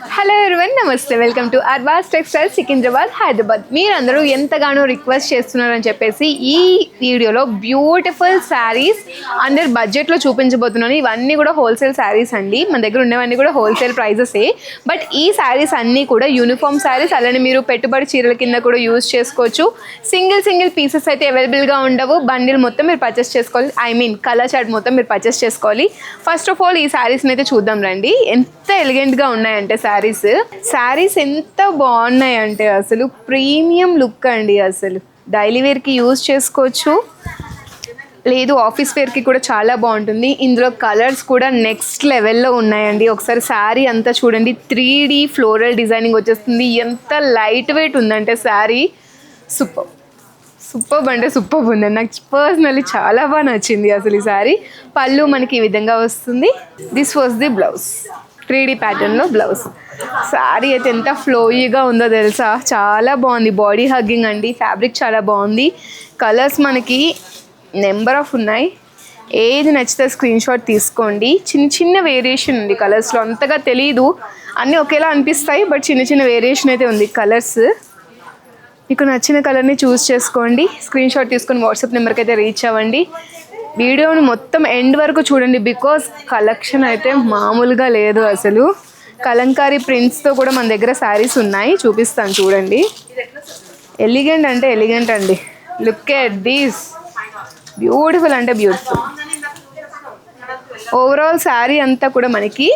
Hello everyone, నమస్తే. Welcome to Arbaz textiles Secunderabad, Hyderabad. మీరందరూ ఎంతగానో రిక్వెస్ట్ చేస్తున్నారని చెప్పేసి ఈ వీడియోలో బ్యూటిఫుల్ శారీస్ అందరు బడ్జెట్లో చూపించబోతున్నాను. ఇవన్నీ కూడా హోల్సేల్ శారీస్ అండి. మన దగ్గర ఉన్నవన్నీ కూడా హోల్సేల్ ప్రైజెసే. బట్ ఈ శారీస్ అన్నీ కూడా యూనిఫామ్ శారీస్. అలానే మీరు పెట్టుబడి చీరల కింద కూడా యూజ్ చేసుకోవచ్చు. సింగిల్ పీసెస్ అయితే అవైలబుల్గా ఉండవు. బండిల్ మొత్తం మీరు పర్చేస్ చేసుకోవాలి. కలర్ చార్ట్ మొత్తం మీరు పర్చేస్ చేసుకోవాలి. ఫస్ట్ ఆఫ్ ఆల్ ఈ శారీస్ని అయితే చూద్దాం రండి. ఎంత ఎలిగెంట్గా ఉన్నాయంటే శారీస్ ఎంత బాగున్నాయంటే అసలు ప్రీమియం లుక్ అండి. అసలు డైలీ వేర్కి యూజ్ చేసుకోవచ్చు, లేదు ఆఫీస్ వేర్కి కూడా చాలా బాగుంటుంది. ఇందులో కలర్స్ కూడా నెక్స్ట్ లెవెల్లో ఉన్నాయండి. ఒకసారి శారీ అంతా చూడండి. 3D ఫ్లోరల్ డిజైనింగ్ వచ్చేస్తుంది. ఎంత లైట్ వెయిట్ ఉందంటే శారీ సూపర్ అంటే సూపర్ ఉందండి. నాకు పర్సనల్లీ చాలా బాగా నచ్చింది అసలు ఈ శారీ. పళ్ళు మనకి ఈ విధంగా వస్తుంది. This was the blouse. 3D ప్యాటర్న్లో బ్లౌజ్. శారీ అయితే ఎంత ఫ్లోయీగా ఉందో తెలుసా, చాలా బాగుంది. బాడీ హగ్గింగ్ అండి. ఫ్యాబ్రిక్ చాలా బాగుంది. కలర్స్ మనకి నెంబర్ ఆఫ్ ఉన్నాయి. ఏది నచ్చితే స్క్రీన్ షాట్ తీసుకోండి. చిన్న వేరియేషన్ ఉంది కలర్స్లో. అంతగా తెలీదు, అన్నీ ఒకేలా అనిపిస్తాయి, బట్ చిన్న వేరియేషన్ అయితే ఉంది కలర్స్. మీకు నచ్చిన కలర్ని చూస్ చేసుకోండి. స్క్రీన్ షాట్ తీసుకొని వాట్సాప్ నెంబర్కి అయితే రీచ్ అవ్వండి. వీడియోని మొత్తం ఎండ్ వరకు చూడండి, బికాస్ కలెక్షన్ అయితే మామూలుగా లేదు అసలు. కలంకారీ ప్రింట్స్తో కూడా మన దగ్గర శారీస్ ఉన్నాయి, చూపిస్తాను చూడండి. ఎలిగెంట్ అండి. లుక్ ఎట్ దీస్, బ్యూటిఫుల్ అంటే బ్యూటిఫుల్. ఓవరాల్ శారీ అంతా కూడా మనకి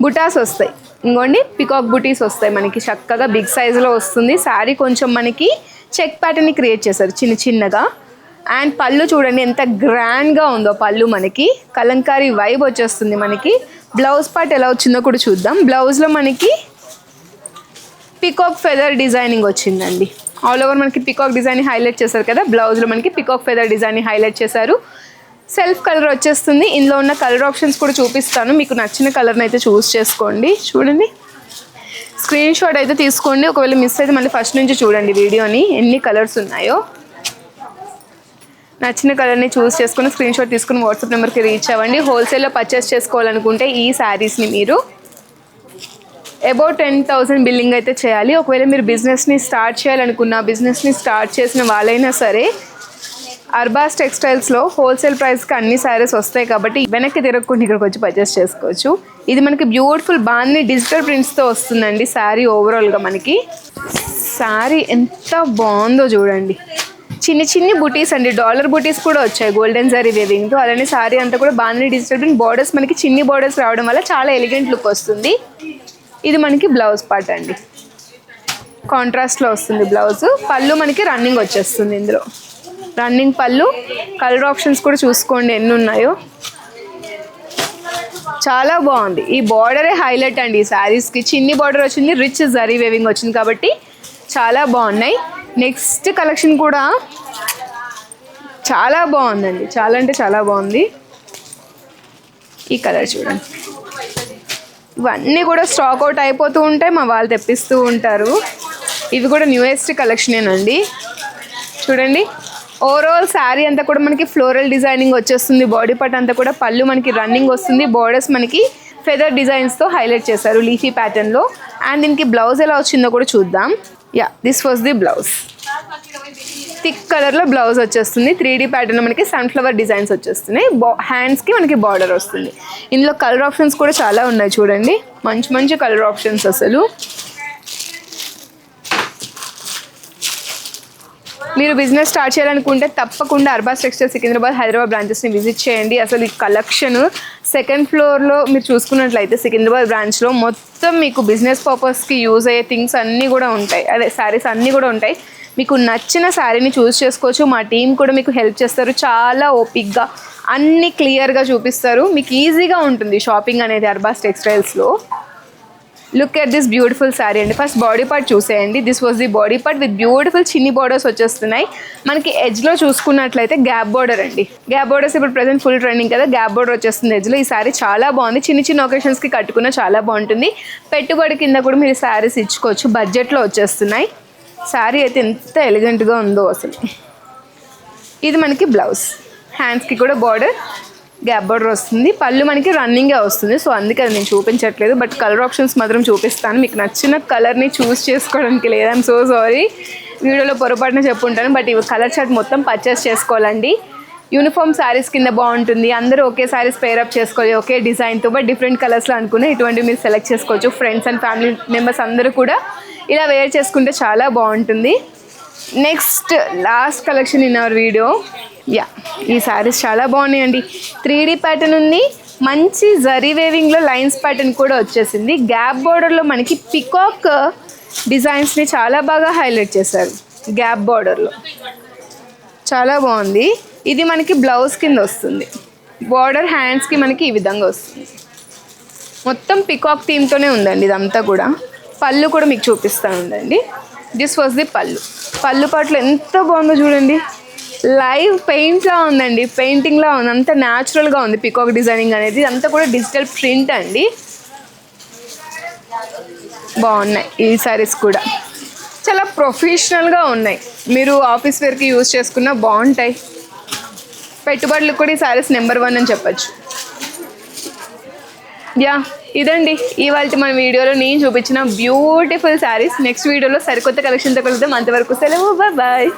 బుటాస్ వస్తాయి. ఇంకోండి పికాక్ బుటీస్ వస్తాయి మనకి. చక్కగా బిగ్ సైజులో వస్తుంది శారీ. కొంచెం మనకి చెక్ ప్యాటర్న్ని క్రియేట్ చేశారు చిన్నగా. అండ్ పళ్ళు చూడండి ఎంత గ్రాండ్గా ఉందో పళ్ళు. మనకి కలంకారీ వైబ్ వచ్చేస్తుంది మనకి. బ్లౌజ్ పార్ట్ ఎలా వచ్చిందో కూడా చూద్దాం. బ్లౌజ్లో మనకి పికాక్ ఫెదర్ డిజైనింగ్ వచ్చిందండి. ఆల్ ఓవర్ మనకి పికాక్ డిజైన్ హైలైట్ చేశారు కదా. బ్లౌజ్లో మనకి పికాక్ ఫెదర్ డిజైన్ హైలైట్ చేశారు. సెల్ఫ్ కలర్ వచ్చేస్తుంది. ఇందులో ఉన్న కలర్ ఆప్షన్స్ కూడా చూపిస్తాను. మీకు నచ్చిన కలర్ని అయితే చూస్ చేసుకోండి. చూడండి, స్క్రీన్ షాట్ అయితే తీసుకోండి. ఒకవేళ మిస్ అయితే మళ్ళీ ఫస్ట్ నుంచి చూడండి వీడియోని, ఎన్ని కలర్స్ ఉన్నాయో. నచ్చిన కలర్ని చూస్ చేసుకుని స్క్రీన్ షాట్ తీసుకుని వాట్సాప్ నెంబర్కి రీచ్ అవ్వండి. హోల్సేల్లో పర్చేస్ చేసుకోవాలనుకుంటే ఈ శారీస్ని మీరు అబౌట్ 10,000 బిల్లింగ్ అయితే చేయాలి. ఒకవేళ మీరు బిజినెస్ని స్టార్ట్ చేయాలనుకున్న, బిజినెస్ని స్టార్ట్ చేసిన వాళ్ళైనా సరే అర్బాస్ టెక్స్టైల్స్లో హోల్సేల్ ప్రైస్కి అన్ని శారీస్ వస్తాయి కాబట్టి వెనక్కి తిరగకుండా ఇక్కడికి వచ్చి పర్చేస్ చేసుకోవచ్చు. ఇది మనకి బ్యూటిఫుల్ బాగుంది డిజిటల్ ప్రింట్స్తో వస్తుందండి శారీ. ఓవరాల్గా మనకి శారీ ఎంత బాగుందో చూడండి. చిన్ని బుటీస్ అండి. డాలర్ బుటీస్ కూడా వచ్చాయి గోల్డెన్ జరీ వేవింగ్తో. అలానే శారీ అంతా కూడా బాగుంది డిజిటల్ ప్రింట్. బార్డర్స్ మనకి చిన్ని బార్డర్స్ రావడం వల్ల చాలా ఎలిగెంట్ లుక్ వస్తుంది. ఇది మనకి బ్లౌజ్ పార్ట్ అండి. కాంట్రాస్ట్లో వస్తుంది బ్లౌజ్. పళ్ళు మనకి రన్నింగ్ వచ్చేస్తుంది. ఇందులో రన్నింగ్ పళ్ళు. కలర్ ఆప్షన్స్ కూడా చూసుకోండి ఎన్ని ఉన్నాయో. చాలా బాగుంది. ఈ బార్డరే హైలైట్ అండి ఈ శారీస్కి. చిన్ని బార్డర్ వచ్చింది, రిచ్ జరీ వేవింగ్ వచ్చింది కాబట్టి చాలా బాగున్నాయి. నెక్స్ట్ కలెక్షన్ కూడా చాలా బాగుందండి. చాలా అంటే చాలా బాగుంది. ఈ కలర్ చూడండి. ఇవన్నీ కూడా స్టాక్ అవుట్ అయిపోతూ ఉంటాయి, మా వాళ్ళు తెప్పిస్తూ ఉంటారు. ఇవి కూడా న్యూయెస్ట్ కలెక్షనేనండి. చూడండి, ఓవరాల్ శారీ అంతా కూడా మనకి ఫ్లోరల్ డిజైనింగ్ వచ్చేస్తుంది. బాడీ పార్ట్ అంతా కూడా పళ్ళు మనకి రన్నింగ్ వస్తుంది. బార్డర్స్ మనకి ఫెదర్ డిజైన్స్తో హైలైట్ చేశారు లీఫీ ప్యాటర్న్లో. అండ్ దీనికి బ్లౌజ్ ఎలా వచ్చిందో కూడా చూద్దాం. This was the blouse. Thick కలర్లో బ్లౌజ్ వచ్చేస్తుంది. 3D ప్యాటర్న్లో మనకి సన్ఫ్లవర్ డిజైన్స్ వచ్చేస్తున్నాయి. హ్యాండ్స్కి మనకి బార్డర్ వస్తుంది. ఇందులో కలర్ ఆప్షన్స్ కూడా చాలా ఉన్నాయి చూడండి. మంచి కలర్ ఆప్షన్స్ అసలు. మీరు బిజినెస్ స్టార్ట్ చేయాలనుకుంటే తప్పకుండా అర్బాస్ టెక్స్టైల్స్ సికింద్రాబాద్, హైదరాబాద్ బ్రాంచెస్ని విజిట్ చేయండి. అసలు ఈ కలెక్షన్ సెకండ్ ఫ్లోర్లో మీరు చూసుకున్నట్లయితే సికింద్రాబాద్ బ్రాంచ్లో మొత్తం మీకు బిజినెస్ పర్పస్కి యూజ్ అయ్యే థింగ్స్ అన్నీ కూడా ఉంటాయి. అదే శారీస్ అన్నీ కూడా ఉంటాయి. మీకు నచ్చిన శారీని చూస్ చేసుకోవచ్చు. మా టీం కూడా మీకు హెల్ప్ చేస్తారు. చాలా ఓపిక్గా అన్నీ క్లియర్గా చూపిస్తారు. మీకు ఈజీగా ఉంటుంది షాపింగ్ అనేది అర్బాస్ టెక్స్టైల్స్లో. Look at this beautiful sari అండి. ఫస్ట్ బాడీ పార్ట్ చూసేయండి. This was the body part with beautiful చిన్ని బార్డర్స్ వచ్చేస్తున్నాయి. మనకి ఎడ్జ్లో చూసుకున్నట్లయితే గ్యాప్ బార్డర్ అండి. గ్యాప్ బార్డర్స్ ఇప్పుడు ప్రెసెంట్ ఫుల్ ట్రెండింగ్ కదా. గ్యాప్ బార్డర్ వచ్చేస్తుంది ఎడ్జ్లో. ఈ శారీ చాలా బాగుంది. చిన్న ఒకేషన్స్కి కట్టుకున్న చాలా బాగుంటుంది. పెట్టుబడి కింద కూడా మీరు శారీస్ ఇచ్చుకోవచ్చు. బడ్జెట్లో వచ్చేస్తున్నాయి. శారీ అయితే ఎంత ఎలిగెంట్గా ఉందో అసలు. ఇది మనకి బ్లౌజ్. హ్యాండ్స్కి కూడా బార్డర్. గ్యాప్ బార్డర్ వస్తుంది. పళ్ళు మనకి రన్నింగే వస్తుంది, సో అందుకే అది నేను చూపించట్లేదు. బట్ కలర్ ఆప్షన్స్ మాత్రం చూపిస్తాను. మీకు నచ్చిన కలర్ని చూస్ చేసుకోవడానికి లేదు, ఐఎమ్ సో సారీ, వీడియోలో పొరపాటున చెప్పుంటాను. బట్ ఇవి కలర్ చార్ట్ మొత్తం పర్చేస్ చేసుకోవాలండి. యూనిఫామ్ శారీస్ కింద బాగుంటుంది. అందరూ ఒకే శారీస్ పేరప్ చేసుకోవాలి ఒకే డిజైన్తో, బట్ డిఫరెంట్ కలర్స్లో అనుకునే ఇటువంటివి మీరు సెలెక్ట్ చేసుకోవచ్చు. ఫ్రెండ్స్ అండ్ ఫ్యామిలీ మెంబర్స్ అందరూ కూడా ఇలా వేర్ చేసుకుంటే చాలా బాగుంటుంది. Next last collection in our video. Yeah, ఈ శారీస్ చాలా బాగున్నాయండి. 3D ప్యాటర్న్ ఉంది, మంచి జరీ వేవింగ్లో లైన్స్ ప్యాటర్న్ కూడా వచ్చేసింది. గ్యాప్ బార్డర్లో మనకి పికాక్ డిజైన్స్ని చాలా బాగా హైలైట్ చేశారు. గ్యాప్ బార్డర్లో చాలా బాగుంది. ఇది మనకి బ్లౌజ్ కింద వస్తుంది. బార్డర్ హ్యాండ్స్కి మనకి ఈ విధంగా వస్తుంది. మొత్తం పికాక్ థీమ్తోనే ఉందండి ఇదంతా కూడా. పళ్ళు కూడా మీకు చూపిస్తాను ఉందండి. దిస్ వాజ్ ది పళ్ళు. పళ్ళు పాటలు ఎంత బాగుందో చూడండి. లైవ్ పెయింట్లా ఉందండి, పెయింటింగ్లా ఉంది. అంత న్యాచురల్గా ఉంది పికాక్ డిజైనింగ్ అనేది. అంతా కూడా డిజిటల్ ప్రింట్ అండి. బాగున్నాయి ఈ సారీస్ కూడా, చాలా ప్రొఫెషనల్గా ఉన్నాయి. మీరు ఆఫీస్ వేర్కి యూజ్ చేసుకున్నా బాగుంటాయి. పెట్టుబడులకు కూడా ఈ సారీస్ నెంబర్ 1 అని చెప్పచ్చు. యా, ఇదండి ఇవాళ మన వీడియోలో నేను చూపించిన బ్యూటిఫుల్ శారీస్. నెక్స్ట్ వీడియోలో సరికొత్త కలెక్షన్తో కలుద్దాం. అంతవరకు సెలవు, బాయ్.